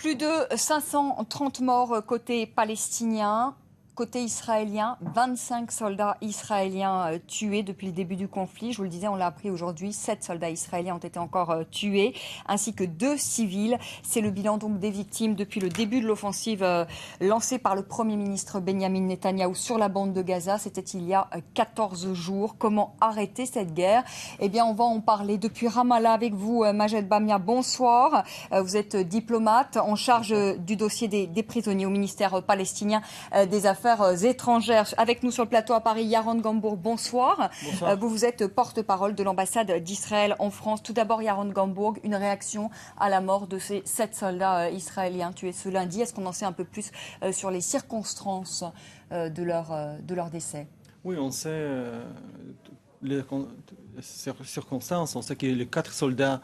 Plus de 530 morts côté palestinien. Côté israélien, 25 soldats israéliens tués depuis le début du conflit. Je vous le disais, on l'a appris aujourd'hui, 7 soldats israéliens ont été encore tués, ainsi que 2 civils. C'est le bilan donc des victimes depuis le début de l'offensive lancée par le Premier ministre Benjamin Netanyahou sur la bande de Gaza. C'était il y a 14 jours. Comment arrêter cette guerre? Eh bien, on va en parler depuis Ramallah avec vous, Majed Bamia. Bonsoir. Vous êtes diplomate en charge du dossier des prisonniers au ministère palestinien des Affaires étrangères. Avec nous sur le plateau à Paris, Yaron Gambourg, bonsoir. Bonsoir. Vous êtes porte-parole de l'ambassade d'Israël en France. Tout d'abord, Yaron Gambourg, une réaction à la mort de ces 7 soldats israéliens tués ce lundi. Est-ce qu'on en sait un peu plus sur les circonstances de leur décès? Oui, on sait les circonstances. On sait que les 4 soldats,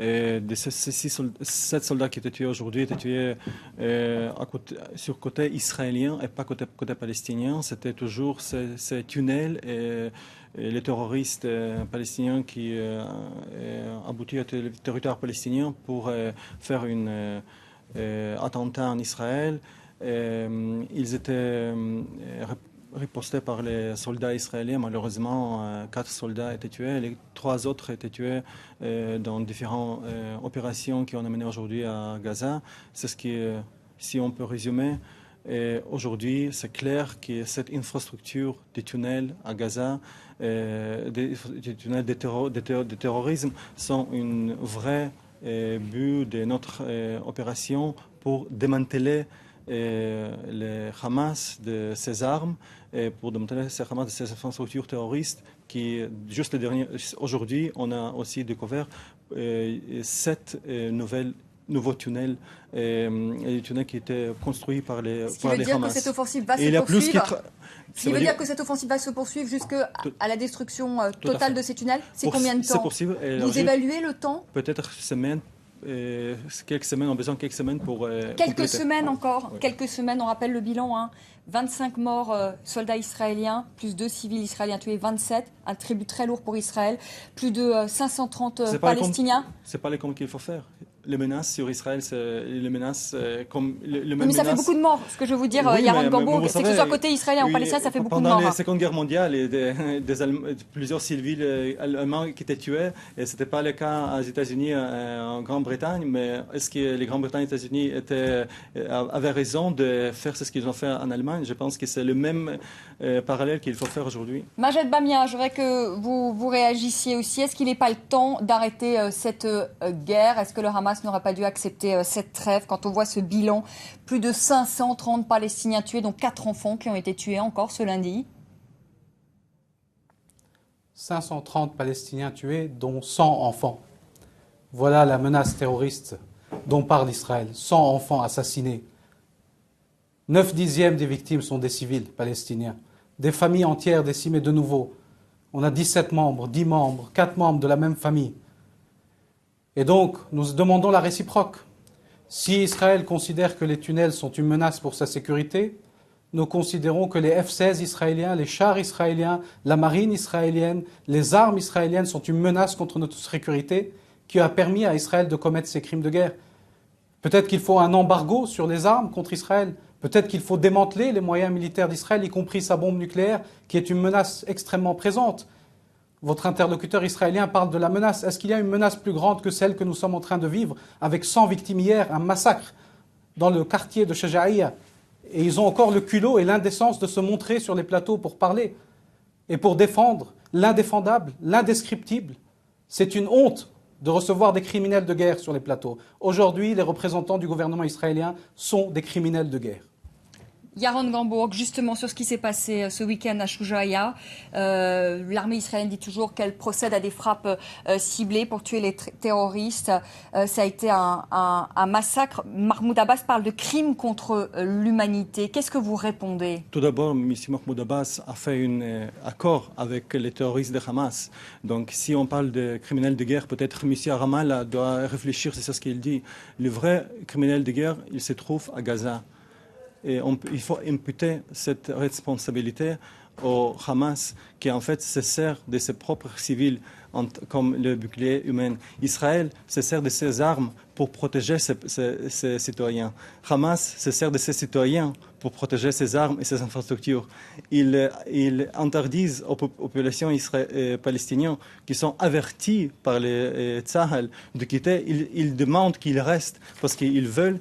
de ces 7 soldats qui étaient tués aujourd'hui, étaient tués sur côté israélien et pas côté palestinien. C'était toujours ces tunnels et les terroristes palestiniens qui aboutissaient au territoire palestinien pour faire un attentat en Israël. Ils étaient ripostés par les soldats israéliens. Malheureusement, 4 soldats étaient tués. Les 3 autres étaient tués dans différentes opérations qui ont amené aujourd'hui à Gaza. C'est ce qui, si on peut résumer, aujourd'hui, c'est clair que cette infrastructure des tunnels à Gaza, des tunnels de terrorisme, sont une vraie but de notre opération pour démanteler les Hamas de ses armes et pour démanteler ces Hamas de ces infrastructures terroristes qui, juste aujourd'hui, on a aussi découvert 7 nouveaux tunnels, des tunnels qui étaient construits par les Hamas. Ce qui veut dire que cette offensive va se poursuivre. Ce qui veut dire que cette offensive va se poursuivre jusqu'à la destruction totale de ces tunnels. C'est combien de temps? C'est possible. Vous évaluez le temps? Peut-être semaines. Quelques semaines, on a besoin de quelques semaines pour quelques semaines encore, oui. Quelques semaines, on rappelle le bilan, 25 morts soldats israéliens, plus 2 civils israéliens tués, 27, un tribut très lourd pour Israël, plus de 530 Palestiniens. C'est pas les comptes qu'il faut faire. Les menaces sur Israël, c'est les menaces comme le même. Mais ça fait beaucoup de morts. Ce que je veux dire, oui, Yaron Gambourg, c'est que ce soit côté israélien ou palestinien, ça fait beaucoup de morts. Pendant la Seconde Guerre mondiale, plusieurs civils allemands qui étaient tués, et c'était pas le cas aux États-Unis, en Grande-Bretagne. Mais est-ce que les Grands-Bretagne et les États-Unis avaient raison de faire ce qu'ils ont fait en Allemagne? Je pense que c'est le même parallèle qu'il faut faire aujourd'hui. Majed Bamia, je voudrais que vous réagissiez aussi. Est-ce qu'il n'est pas le temps d'arrêter cette guerre? Est-ce que le Hamas n'aurait pas dû accepter cette trêve quand on voit ce bilan? Plus de 530 Palestiniens tués, dont 4 enfants qui ont été tués encore ce lundi. 530 Palestiniens tués, dont 100 enfants. Voilà la menace terroriste dont parle Israël. 100 enfants assassinés. 9/10 des victimes sont des civils palestiniens. Des familles entières décimées de nouveau. On a 17 membres, 10 membres, 4 membres de la même famille. Et donc, nous demandons la réciproque. Si Israël considère que les tunnels sont une menace pour sa sécurité, nous considérons que les F-16 israéliens, les chars israéliens, la marine israélienne, les armes israéliennes sont une menace contre notre sécurité qui a permis à Israël de commettre ces crimes de guerre. Peut-être qu'il faut un embargo sur les armes contre Israël. Peut-être qu'il faut démanteler les moyens militaires d'Israël, y compris sa bombe nucléaire, qui est une menace extrêmement présente. Votre interlocuteur israélien parle de la menace. Est-ce qu'il y a une menace plus grande que celle que nous sommes en train de vivre avec 100 victimes hier, un massacre dans le quartier de Shajaïa? Et ils ont encore le culot et l'indécence de se montrer sur les plateaux pour parler et pour défendre l'indéfendable, l'indescriptible. C'est une honte de recevoir des criminels de guerre sur les plateaux. Aujourd'hui, les représentants du gouvernement israélien sont des criminels de guerre. Yaron Gambourg, justement sur ce qui s'est passé ce week-end à Shoujaïa, l'armée israélienne dit toujours qu'elle procède à des frappes ciblées pour tuer les terroristes. Ça a été un massacre. Mahmoud Abbas parle de crimes contre l'humanité. Qu'est-ce que vous répondez? Tout d'abord, M. Mahmoud Abbas a fait un accord avec les terroristes de Hamas. Donc si on parle de criminels de guerre, peut-être M. Ramallah doit réfléchir, c'est ce qu'il dit. Le vrai criminel de guerre, il se trouve à Gaza. Et il faut imputer cette responsabilité au Hamas, qui en fait se sert de ses propres civils comme le bouclier humain. Israël se sert de ses armes pour protéger ses citoyens. Hamas se sert de ses citoyens pour protéger ses armes et ses infrastructures. Ils interdisent aux populations palestiniennes qui sont averties par les Tzahal de quitter. Ils demandent qu'ils restent parce qu'ils veulent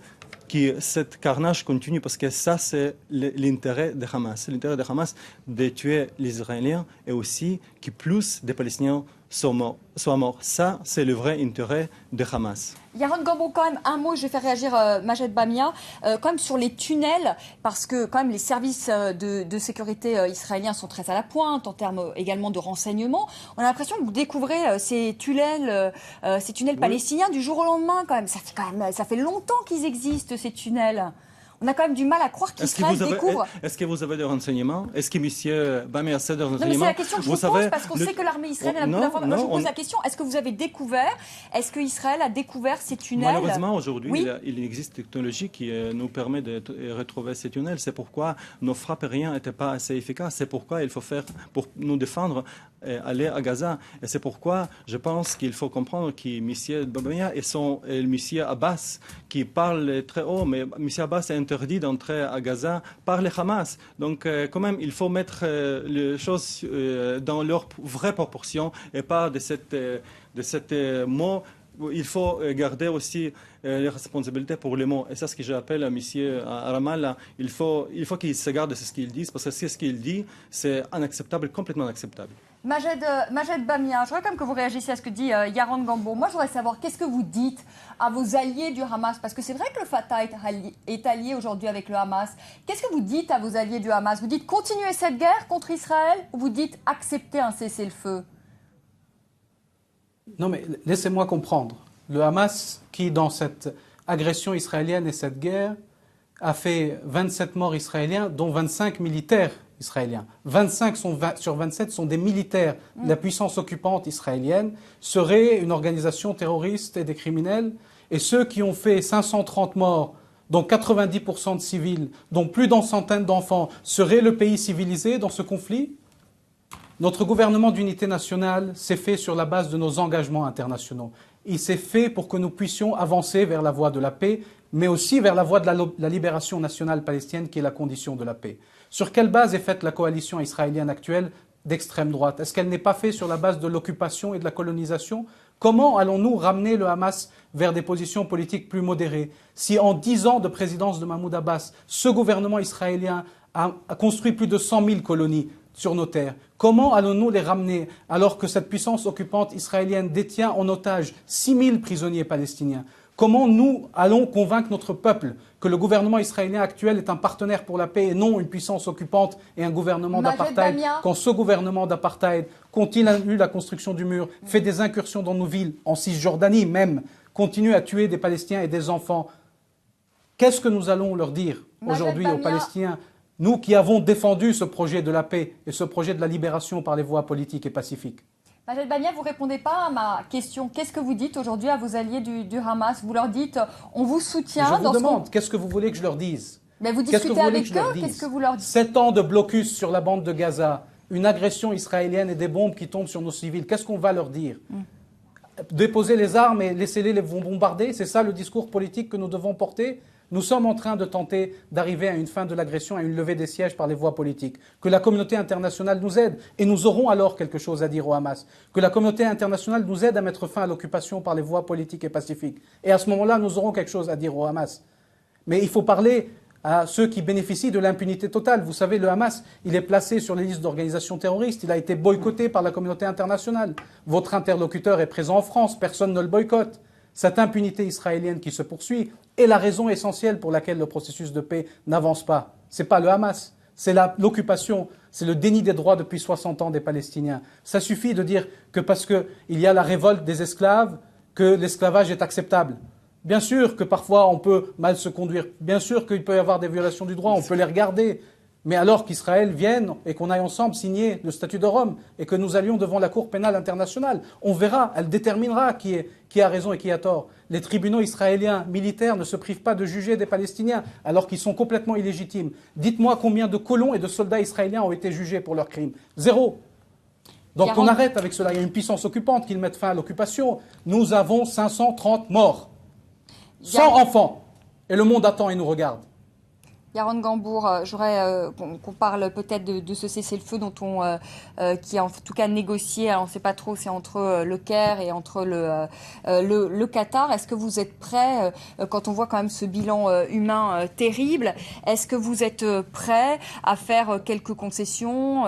que cette carnage continue, parce que ça, c'est l'intérêt de Hamas. L'intérêt de Hamas de tuer les Israéliens et aussi que plus de Palestiniens soient morts. Ça, c'est le vrai intérêt de Hamas. Yaron Gambo, quand même, un mot, je vais faire réagir Majed Bamia, quand même sur les tunnels, parce que quand même les services de sécurité israéliens sont très à la pointe, en termes également de renseignement. On a l'impression que vous découvrez ces tunnels palestiniens du jour au lendemain, quand même. Ça fait longtemps qu'ils existent, ces tunnels. On a quand même du mal à croire qu'Israël découvre. Est-ce que vous avez des renseignements? Est-ce que M. Bamia a des renseignements? Non, mais c'est la question que je vous pose, parce qu'on sait que l'armée israélienne a beaucoup d'informations. Moi, je vous pose la question, est-ce que vous avez découvert, est-ce qu'Israël a découvert ces tunnels? Malheureusement, aujourd'hui, il existe une technologie qui nous permet de retrouver ces tunnels. C'est pourquoi nos frappes aériennes n'étaient pas assez efficaces. C'est pourquoi il faut faire, pour nous défendre, aller à Gaza. Et c'est pourquoi je pense qu'il faut comprendre que M. Bamia et M. Abbas, qui parlent très haut, mais M. Abbas est interdit d'entrer à Gaza par le Hamas. Donc, quand même, il faut mettre les choses dans leur vraie proportion et pas de cette mot. Il faut garder aussi les responsabilités pour les mots. Et c'est ce que j'appelle à M. Ramallah. Il faut qu'il se garde de ce qu'il dit, parce que ce qu'il dit, c'est inacceptable, complètement inacceptable. Majed Bamia, je voudrais quand même que vous réagissiez à ce que dit Yaron Gambo. Moi, je voudrais savoir, qu'est-ce que vous dites à vos alliés du Hamas? Parce que c'est vrai que le Fatah est allié aujourd'hui avec le Hamas. Qu'est-ce que vous dites à vos alliés du Hamas? Vous dites continuer cette guerre contre Israël, ou vous dites accepter un cessez-le-feu? Non, mais laissez-moi comprendre. Le Hamas, qui dans cette agression israélienne et cette guerre, a fait 27 morts israéliens, dont 25 militaires israéliens. 25 sur 27 sont des militaires de la puissance occupante israélienne, serait une organisation terroriste et des criminels. Et ceux qui ont fait 530 morts, dont 90% de civils, dont plus d'une centaine d'enfants, serait le pays civilisé dans ce conflit? Notre gouvernement d'unité nationale s'est fait sur la base de nos engagements internationaux. Il s'est fait pour que nous puissions avancer vers la voie de la paix, mais aussi vers la voie de la libération nationale palestinienne, qui est la condition de la paix. Sur quelle base est faite la coalition israélienne actuelle d'extrême droite? Est-ce qu'elle n'est pas faite sur la base de l'occupation et de la colonisation? Comment allons-nous ramener le Hamas vers des positions politiques plus modérées si en 10 ans de présidence de Mahmoud Abbas, ce gouvernement israélien a construit plus de 100 000 colonies sur nos terres? Comment allons-nous les ramener alors que cette puissance occupante israélienne détient en otage 6 000 prisonniers palestiniens? Comment nous allons convaincre notre peuple que le gouvernement israélien actuel est un partenaire pour la paix et non une puissance occupante et un gouvernement d'apartheid, quand ce gouvernement d'apartheid continue la construction du mur, fait des incursions dans nos villes, en Cisjordanie même, continue à tuer des Palestiniens et des enfants? Qu'est-ce que nous allons leur dire aujourd'hui aux Palestiniens, nous qui avons défendu ce projet de la paix et ce projet de la libération par les voies politiques et pacifiques? Majed Bamia, vous ne répondez pas à ma question. Qu'est-ce que vous dites aujourd'hui à vos alliés du Hamas? Vous leur dites, on vous soutient. Je vous demande, qu'est-ce que vous voulez que je leur dise? Mais vous discutez avec eux, qu'est-ce que vous leur dites? 7 ans de blocus sur la bande de Gaza, une agression israélienne et des bombes qui tombent sur nos civils, qu'est-ce qu'on va leur dire? Déposer les armes et laissez-les les bombarder? C'est ça le discours politique que nous devons porter? Nous sommes en train de tenter d'arriver à une fin de l'agression, à une levée des sièges par les voies politiques. Que la communauté internationale nous aide, et nous aurons alors quelque chose à dire au Hamas. Que la communauté internationale nous aide à mettre fin à l'occupation par les voies politiques et pacifiques. Et à ce moment-là, nous aurons quelque chose à dire au Hamas. Mais il faut parler à ceux qui bénéficient de l'impunité totale. Vous savez, le Hamas, il est placé sur les listes d'organisations terroristes. Il a été boycotté par la communauté internationale. Votre interlocuteur est présent en France, personne ne le boycotte. Cette impunité israélienne qui se poursuit est la raison essentielle pour laquelle le processus de paix n'avance pas. Ce n'est pas le Hamas, c'est l'occupation, c'est le déni des droits depuis 60 ans des Palestiniens. Ça suffit de dire que parce qu'il y a la révolte des esclaves, que l'esclavage est acceptable. Bien sûr que parfois on peut mal se conduire, bien sûr qu'il peut y avoir des violations du droit, on peut les regarder. Mais alors qu'Israël vienne et qu'on aille ensemble signer le statut de Rome et que nous allions devant la Cour pénale internationale, on verra, elle déterminera qui a raison et qui a tort. Les tribunaux israéliens militaires ne se privent pas de juger des Palestiniens alors qu'ils sont complètement illégitimes. Dites-moi combien de colons et de soldats israéliens ont été jugés pour leurs crimes. 0. Donc on arrête avec cela. Il y a une puissance occupante qui met fin à l'occupation. Nous avons 530 morts, 100 enfants. Et le monde attend et nous regarde. Yaron Gambour, j'aurais qu'on parle peut-être de ce cessez-le-feu qui est en tout cas négocié. Alors on ne sait pas trop, c'est entre le Caire et entre le Qatar. Est-ce que vous êtes prêts, quand on voit quand même ce bilan humain terrible, est-ce que vous êtes prêts à faire quelques concessions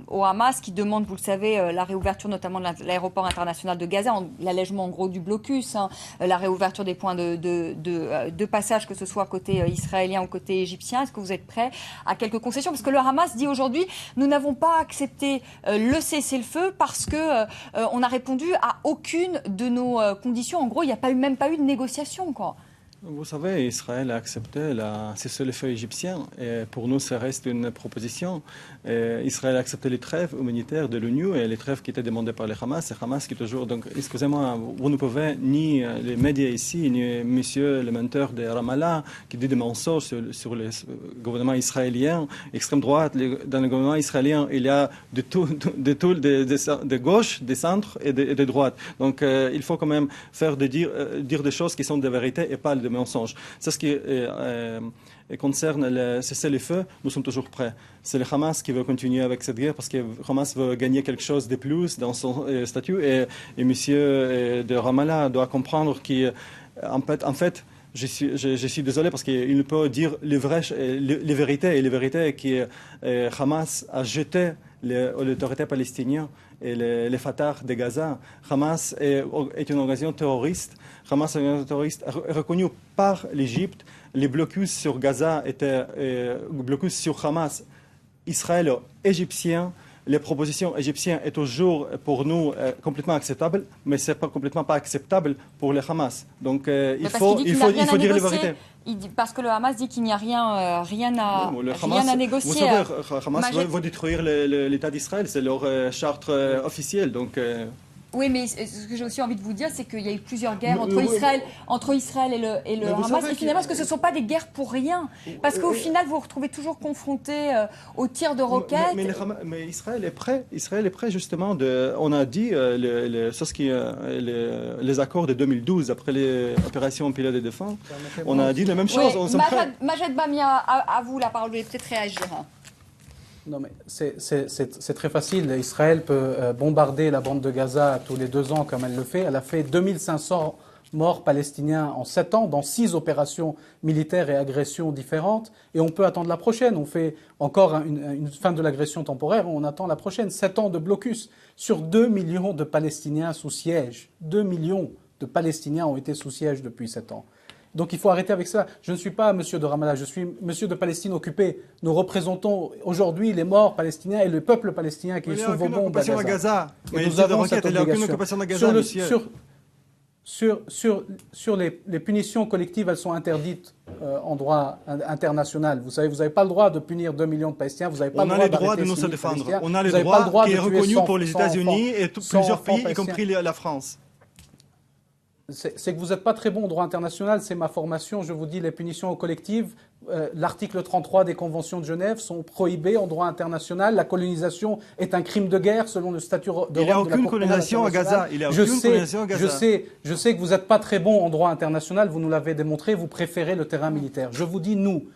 au Hamas qui demande, vous le savez, la réouverture notamment de l'aéroport international de Gaza, l'allègement en gros du blocus, la réouverture des points de passage, que ce soit côté israélien ou côté égyptien? Est-ce que vous êtes prêts à quelques concessions? Parce que le Hamas dit aujourd'hui, nous n'avons pas accepté le cessez-le-feu parce que on a répondu à aucune de nos conditions. En gros, il n'y a même pas eu de négociation, quoi. Vous savez, Israël a accepté le cessez-le-feu égyptien et pour nous, ça reste une proposition. Israël a accepté les trêves humanitaires de l'ONU et les trêves qui étaient demandées par le Hamas. C'est Hamas qui est toujours... Donc, excusez-moi, vous ne pouvez, ni les médias ici, ni monsieur le menteur de Ramallah, qui dit des mensonges sur le gouvernement israélien, extrême droite. Dans le gouvernement israélien, il y a de gauche, des centres et de droite. Donc, il faut quand même dire des choses qui sont des vérités et pas de mensonges. C'est ce qui concerne le cessez-le-feu. Nous sommes toujours prêts. C'est le Hamas qui veut continuer avec cette guerre parce que Hamas veut gagner quelque chose de plus dans son statut et monsieur de Ramallah doit comprendre qu'en fait, je suis désolé parce qu'il ne peut dire les vérités et les vérités que Hamas a jeté l'autorité palestinienne et les Fatah de Gaza. Hamas est une organisation terroriste. Hamas est une organisation terroriste reconnue par l'Égypte. Les blocus sur Gaza étaient blocus sur Hamas israélo-égyptien. Les propositions égyptiennes sont toujours pour nous complètement acceptables, mais ce n'est pas complètement pas acceptable pour le Hamas. Donc il faut dire la vérité. Parce que le Hamas dit qu'il n'y a rien à négocier. Vous savez, Hamas veut détruire l'État d'Israël, c'est leur charte officielle. Donc, oui, mais ce que j'ai aussi envie de vous dire, c'est qu'il y a eu plusieurs guerres entre Israël et le Hamas. Et finalement, est-ce que ce ne sont pas des guerres pour rien? Parce qu'au final, vous vous retrouvez toujours confrontés aux tirs de roquettes. Mais Israël est prêt. Israël est prêt, justement. On a dit les accords de 2012, après les opérations Pilote de défense. On a dit la même chose. Majed Bamia, à vous la parole. Vous voulez peut-être réagir. Non, mais c'est très facile. Israël peut bombarder la bande de Gaza tous les 2 ans comme elle le fait. Elle a fait 2500 morts palestiniens en 7 ans dans 6 opérations militaires et agressions différentes. Et on peut attendre la prochaine. On fait encore une fin de l'agression temporaire. On attend la prochaine. 7 ans de blocus sur 2 millions de Palestiniens sous siège. 2 millions de Palestiniens ont été sous siège depuis 7 ans. Donc il faut arrêter avec ça. Je ne suis pas monsieur de Ramallah, je suis monsieur de Palestine occupée. Nous représentons aujourd'hui les morts palestiniens et le peuple palestinien qui est sous vos bombes à Gaza. Mais nous avons cette obligation. Sur les punitions collectives, elles sont interdites en droit international. Vous savez, vous n'avez pas le droit de punir 2 millions de Palestiniens. Vous n'avez pas le droit de nous se défendre. On a le droit qui est reconnu pour les États-Unis et plusieurs pays, y compris la France. C'est que vous n'êtes pas très bon au droit international, c'est ma formation. Je vous dis, les punitions collectives, l'article 33 des conventions de Genève sont prohibées en droit international. La colonisation est un crime de guerre selon le statut de Rome. Il n'y a aucune colonisation à Gaza. Je sais que vous n'êtes pas très bon en droit international, vous nous l'avez démontré, vous préférez le terrain militaire. Je vous dis, nous,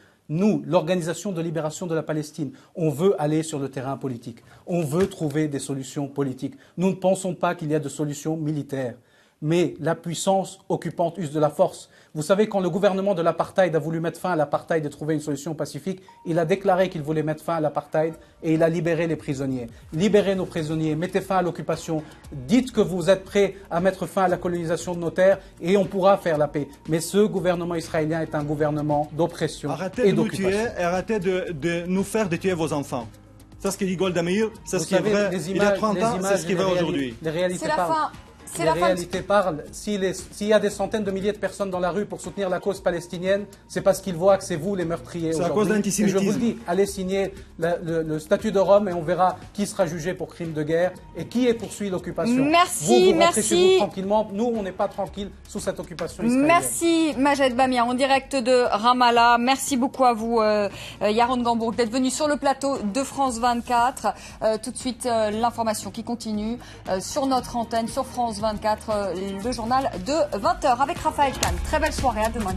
l'Organisation de libération de la Palestine, on veut aller sur le terrain politique. On veut trouver des solutions politiques. Nous ne pensons pas qu'il y a de solutions militaires. Mais la puissance occupante use de la force. Vous savez, quand le gouvernement de l'apartheid a voulu mettre fin à l'apartheid et trouver une solution pacifique, il a déclaré qu'il voulait mettre fin à l'apartheid et il a libéré les prisonniers. Libérez nos prisonniers, mettez fin à l'occupation, dites que vous êtes prêts à mettre fin à la colonisation de nos terres et on pourra faire la paix. Mais ce gouvernement israélien est un gouvernement d'oppression et d'occupation. Arrêtez de nous faire de tuer vos enfants. C'est ce que dit Golda Meir, c'est ce qui est vrai il y a 30 ans, c'est ce qui est vrai aujourd'hui. C'est la fin. C'est Les la fin de- réalités parlent. S'il y a des centaines de milliers de personnes dans la rue pour soutenir la cause palestinienne, c'est parce qu'ils voient que c'est vous les meurtriers C'est à aujourd'hui. cause de l'antisémitisme. Et je vous le dis, allez signer le statut de Rome et on verra qui sera jugé pour crime de guerre et qui est poursuivi l'occupation. Merci, vous rentrez chez vous merci. tranquillement. Nous, on n'est pas tranquille sous cette occupation israélienne. Merci Majed Bamia en direct de Ramallah. Merci beaucoup à vous Yaron Gambourg d'être venu sur le plateau de France 24. Tout de suite l'information qui continue sur notre antenne, sur France 24, le journal de 20h avec Raphaël Kahn. Très belle soirée, à demain.